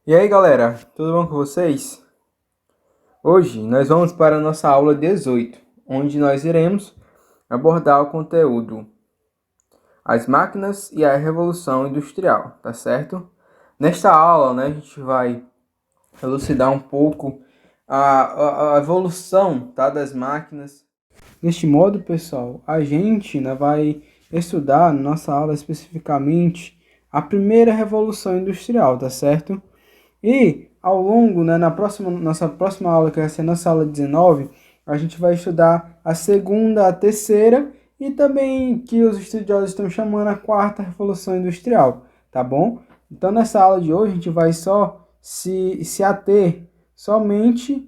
E aí galera, tudo bom com vocês? Hoje nós vamos para a nossa aula 18, onde nós iremos abordar o conteúdo As máquinas e a Revolução Industrial, tá certo? Nesta aula, a gente vai elucidar um pouco a evolução, tá, das máquinas. Deste modo, pessoal, a gente vai estudar na nossa aula especificamente a primeira Revolução Industrial, tá certo? E ao longo, nossa próxima aula, que vai ser nossa aula 19, a gente vai estudar a segunda, a terceira e também que os estudiosos estão chamando a quarta Revolução Industrial, tá bom? Então nessa aula de hoje a gente vai só se ater somente,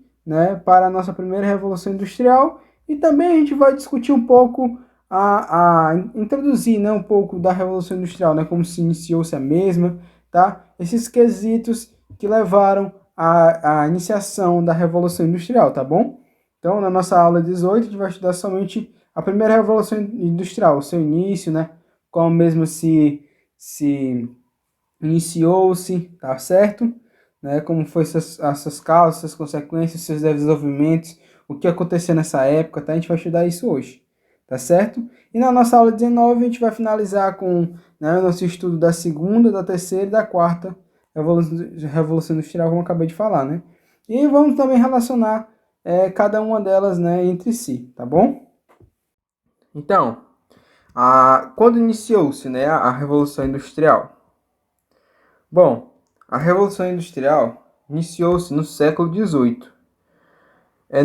para a nossa primeira Revolução Industrial e também a gente vai discutir um pouco introduzir, um pouco da Revolução Industrial, como se iniciou-se a mesma, tá? Esses quesitos que levaram à iniciação da Revolução Industrial, tá bom? Então, na nossa aula 18, a gente vai estudar somente a primeira Revolução Industrial, o seu início, como mesmo se iniciou-se, tá certo? Como foi as suas causas, suas consequências, seus desenvolvimentos, o que aconteceu nessa época, tá? A gente vai estudar isso hoje, tá certo? E na nossa aula 19, a gente vai finalizar com o nosso estudo da segunda, da terceira e da quarta Revolução Industrial, como eu acabei de falar, né? E vamos também relacionar cada uma delas, entre si, tá bom? Então, quando iniciou-se, a Revolução Industrial? Bom, a Revolução Industrial iniciou-se no século XVIII.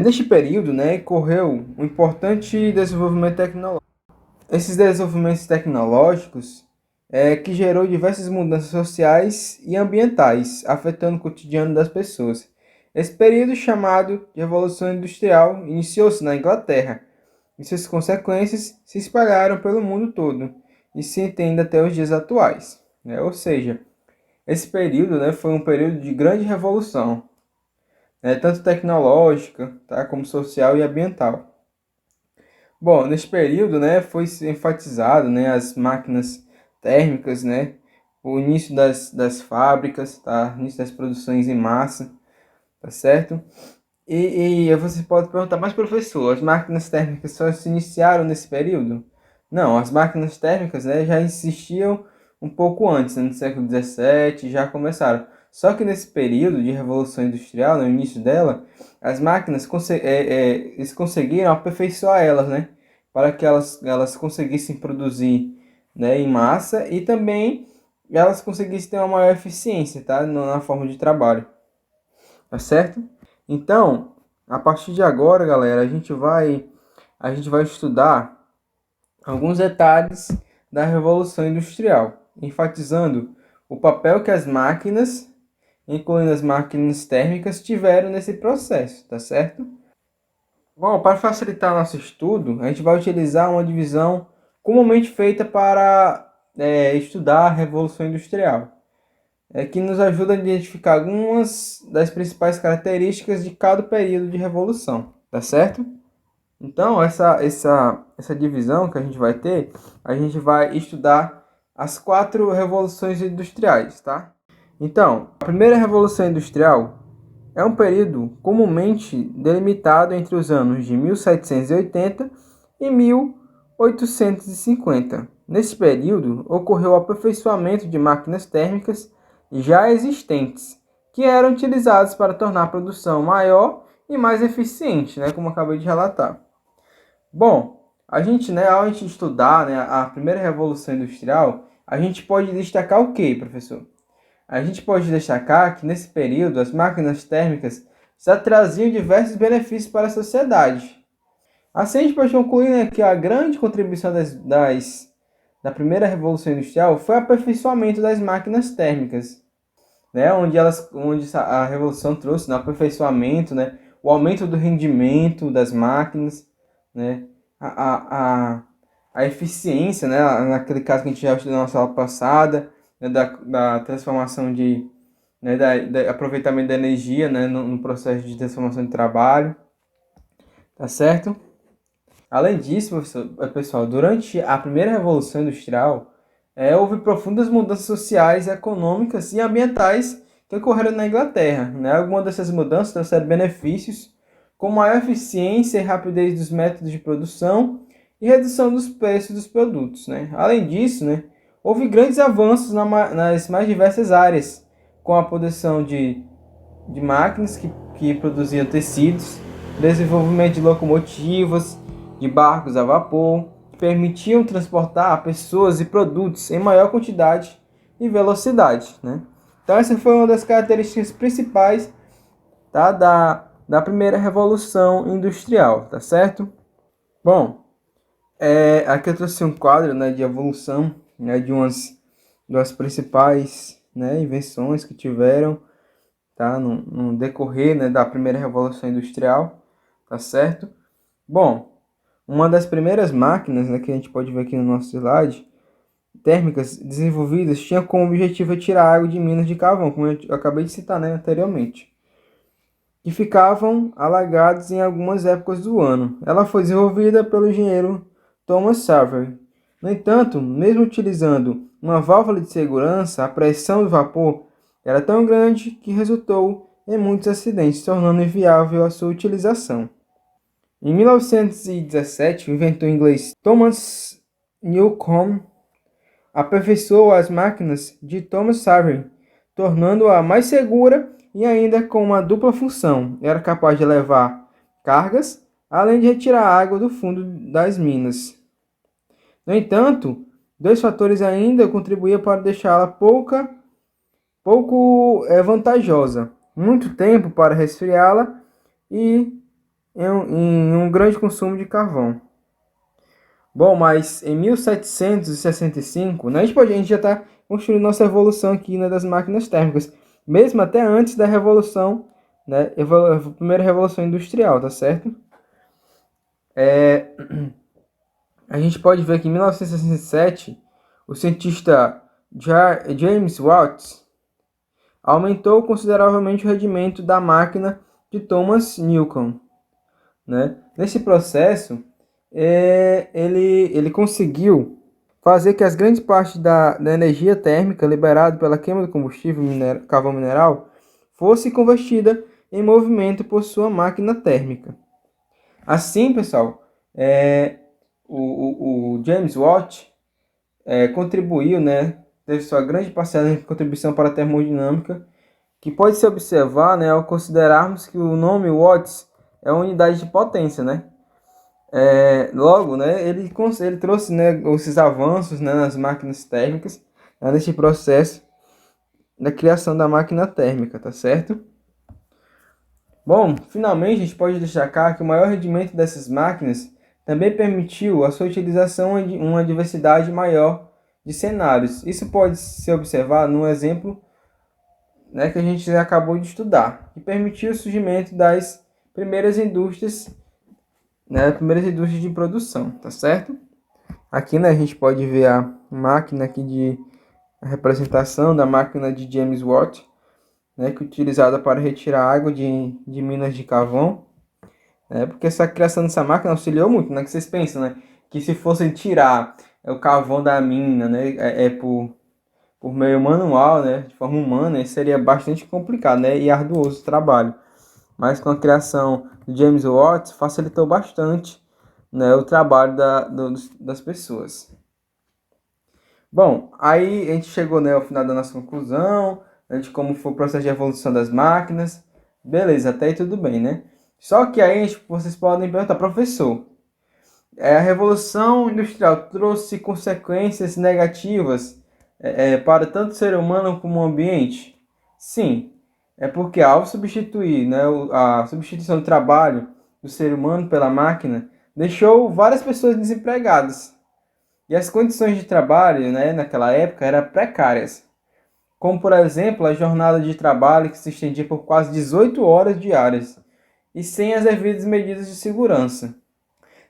Neste período, ocorreu um importante desenvolvimento tecnológico. Esses desenvolvimentos tecnológicos que gerou diversas mudanças sociais e ambientais, afetando o cotidiano das pessoas. Esse período, chamado de Revolução Industrial, iniciou-se na Inglaterra, e suas consequências se espalharam pelo mundo todo, e se entende até os dias atuais. Ou seja, esse período foi um período de grande revolução, tanto tecnológica, tá, como social e ambiental. Bom, nesse período, foi enfatizado, as máquinas térmicas, o início das fábricas, tá, início das produções em massa, tá certo? E você pode perguntar, mas professor, as máquinas térmicas só se iniciaram nesse período? Não, as máquinas térmicas, já existiam um pouco antes, no século XVII, já começaram. Só que nesse período de Revolução Industrial, no início dela, as máquinas eles conseguiram aperfeiçoar elas, para que elas conseguissem produzir, em massa e também elas conseguissem ter uma maior eficiência, tá, na forma de trabalho, tá certo? Então, a partir de agora, galera, a gente vai estudar alguns detalhes da Revolução Industrial, enfatizando o papel que as máquinas, incluindo as máquinas térmicas, tiveram nesse processo, tá certo? Bom, para facilitar nosso estudo, a gente vai utilizar uma divisão comumente feita para estudar a Revolução Industrial, que nos ajuda a identificar algumas das principais características de cada período de revolução, tá certo? Então, essa divisão que a gente vai ter, a gente vai estudar as 4 revoluções industriais, tá? Então, a primeira revolução industrial é um período comumente delimitado entre os anos de 1780 e 1850. Nesse período, ocorreu o aperfeiçoamento de máquinas térmicas já existentes, que eram utilizadas para tornar a produção maior e mais eficiente, como eu acabei de relatar. Bom, ao a gente estudar, a primeira revolução industrial, a gente pode destacar o que, professor? A gente pode destacar que nesse período as máquinas térmicas já traziam diversos benefícios para a sociedade. Assim a gente pode concluir, que a grande contribuição da primeira revolução industrial foi o aperfeiçoamento das máquinas térmicas, onde a revolução trouxe o aperfeiçoamento, o aumento do rendimento das máquinas, a, a, a eficiência, naquele caso que a gente já estudou na nossa aula passada, da transformação da aproveitamento da energia, no processo de transformação de trabalho, tá certo? Além disso, pessoal, durante a primeira Revolução Industrial, houve profundas mudanças sociais, econômicas e ambientais que ocorreram na Inglaterra, né? Algumas dessas mudanças trouxeram benefícios, como maior eficiência e rapidez dos métodos de produção e redução dos preços dos produtos, né? Além disso, né, houve grandes avanços nas mais diversas áreas, com a produção de máquinas que produziam tecidos, desenvolvimento de locomotivas, de barcos a vapor, que permitiam transportar pessoas e produtos em maior quantidade e velocidade, né? Então essa foi uma das características principais, tá, da primeira revolução industrial, tá certo? Bom, aqui eu trouxe um quadro, né, de evolução, né, de das principais, né, invenções que tiveram, tá, no decorrer, né, da primeira revolução industrial, tá certo? Bom, uma das primeiras máquinas, né, que a gente pode ver aqui no nosso slide, térmicas desenvolvidas, tinha como objetivo tirar água de minas de carvão, como eu acabei de citar, né, anteriormente, que ficavam alagados em algumas épocas do ano. Ela foi desenvolvida pelo engenheiro Thomas Savery. No entanto, mesmo utilizando uma válvula de segurança, a pressão do vapor era tão grande que resultou em muitos acidentes, tornando inviável a sua utilização. Em 1917, o inventor inglês Thomas Newcomen aperfeiçoou as máquinas de Thomas Savery, tornando-a mais segura e ainda com uma dupla função. Era capaz de levar cargas, além de retirar água do fundo das minas. No entanto, dois fatores ainda contribuíam para deixá-la pouco vantajosa. Muito tempo para resfriá-la e em um grande consumo de carvão. Bom, mas em 1765, né, a gente já está construindo nossa evolução aqui, né, das máquinas térmicas, mesmo até antes da revolução, né, a primeira revolução industrial, tá certo? A gente pode ver que em 1967, o cientista James Watt aumentou consideravelmente o rendimento da máquina de Thomas Newcomen, né? Nesse processo, ele conseguiu fazer que as grandes partes da energia térmica liberada pela queima do combustível carvão mineral fosse convertida em movimento por sua máquina térmica. Assim, pessoal, o James Watt contribuiu, né, teve sua grande parcela de contribuição para a termodinâmica, que pode se observar, né, ao considerarmos que o nome watts é uma unidade de potência, né? Logo, né, ele trouxe, né, esses avanços, né, nas máquinas térmicas, né, nesse processo da criação da máquina térmica, tá certo? Bom, finalmente a gente pode destacar que o maior rendimento dessas máquinas também permitiu a sua utilização em uma diversidade maior de cenários. Isso pode se observar no exemplo, né, que a gente acabou de estudar, que permitiu o surgimento das primeiras indústrias, né, primeiras indústrias de produção, tá certo? Aqui, né, a gente pode ver a máquina aqui de representação da máquina de James Watt, né, que é utilizada para retirar água de minas de carvão, né, porque essa criação dessa máquina auxiliou muito, né, que vocês pensam, né, que se fossem tirar o carvão da mina, né, por meio manual, né, de forma humana, seria bastante complicado, né, e arduoso o trabalho. Mas com a criação do James Watt, facilitou bastante, né, o trabalho das pessoas. Bom, aí a gente chegou, né, ao final da nossa conclusão, né, de como foi o processo de evolução das máquinas. Beleza, até aí tudo bem, né? Só que aí vocês podem perguntar, professor, a Revolução Industrial trouxe consequências negativas para tanto o ser humano como o ambiente? Sim, é porque ao substituir, né, a substituição do trabalho do ser humano pela máquina deixou várias pessoas desempregadas. E as condições de trabalho, né, naquela época eram precárias. Como, por exemplo, a jornada de trabalho que se estendia por quase 18 horas diárias e sem as devidas medidas de segurança.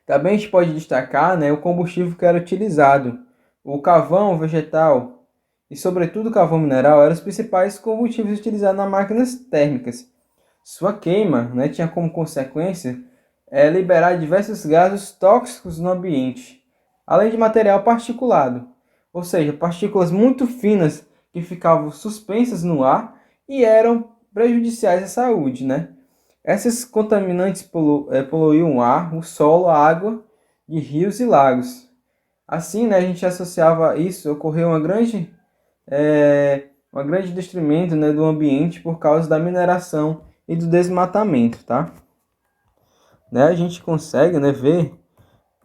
Também a gente pode destacar, né, o combustível que era utilizado. O carvão vegetal e, sobretudo, o carvão mineral eram os principais combustíveis utilizados nas máquinas térmicas. Sua queima, né, tinha como consequência liberar diversos gases tóxicos no ambiente, além de material particulado, ou seja, partículas muito finas que ficavam suspensas no ar e eram prejudiciais à saúde, né? Esses contaminantes poluíam o ar, o solo, a água de rios e lagos. Assim, né, a gente associava isso, ocorreu uma grande detrimento, né, do ambiente por causa da mineração e do desmatamento, tá? Né, a gente consegue, né, ver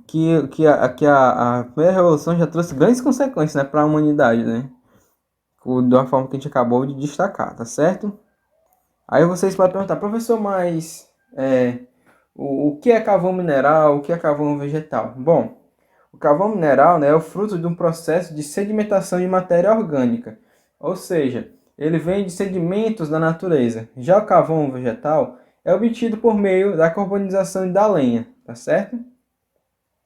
que a primeira revolução já trouxe grandes consequências, né, para a humanidade, né? Da forma que a gente acabou de destacar, tá certo? Aí vocês podem perguntar, professor, mas o que é carvão mineral, o que é carvão vegetal? Bom, o carvão mineral, né, é o fruto de um processo de sedimentação de matéria orgânica, ou seja, ele vem de sedimentos da natureza. Já o carvão vegetal é obtido por meio da carbonização da lenha, tá certo?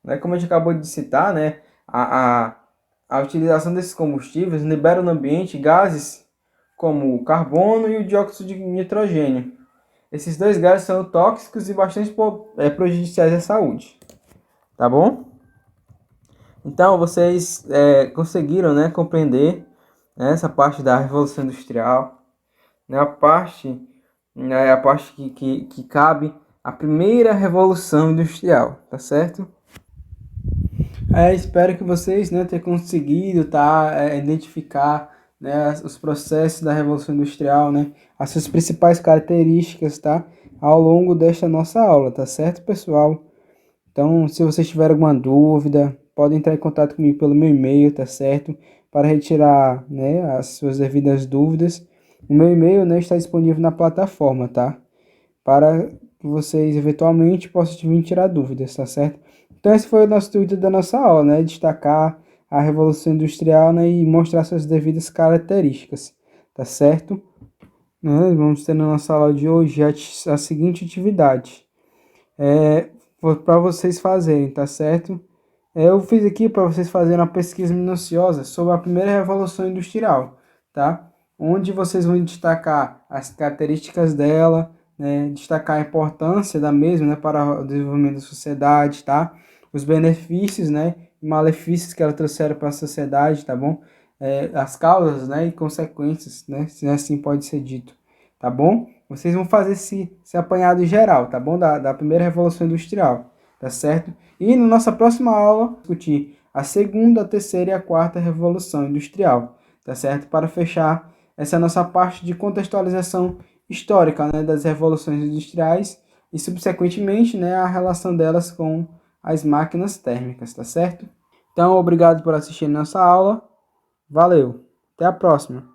Né, como a gente acabou de citar, né, a utilização desses combustíveis libera no ambiente gases como o carbono e o dióxido de nitrogênio. Esses dois gases são tóxicos e bastante prejudiciais à saúde, tá bom? Então, vocês conseguiram, né, compreender, né, essa parte da Revolução Industrial, né, a parte que cabe à primeira Revolução Industrial, tá certo? Espero que vocês, né, tenham conseguido identificar, né, os processos da Revolução Industrial, né, as suas principais características, tá, ao longo desta nossa aula, tá certo, pessoal? Então, se vocês tiverem alguma dúvida, podem entrar em contato comigo pelo meu e-mail, tá certo? Para retirar, né, as suas devidas dúvidas. O meu e-mail, né, está disponível na plataforma, tá? Para que vocês eventualmente possam vir tirar dúvidas, tá certo? Então, esse foi o nosso intuito da nossa aula, né? Destacar a Revolução Industrial, né, e mostrar suas devidas características, tá certo? Vamos ter na nossa aula de hoje a seguinte atividade. Para vocês fazerem, tá certo? Eu fiz aqui para vocês fazerem uma pesquisa minuciosa sobre a primeira revolução industrial, tá? Onde vocês vão destacar as características dela, né? Destacar a importância da mesma, né? Para o desenvolvimento da sociedade, tá? Os benefícios, né? E malefícios que ela trouxeram para a sociedade, tá bom? As causas, né? E consequências, né? Se assim pode ser dito, tá bom? Vocês vão fazer esse apanhado geral, tá bom? Da primeira revolução industrial, tá certo? E na nossa próxima aula, discutir a segunda, a terceira e a quarta revolução industrial, tá certo? Para fechar essa nossa parte de contextualização histórica, né, das revoluções industriais e, subsequentemente, né, a relação delas com as máquinas térmicas, tá certo? Então, obrigado por assistir nossa aula. Valeu. Até a próxima.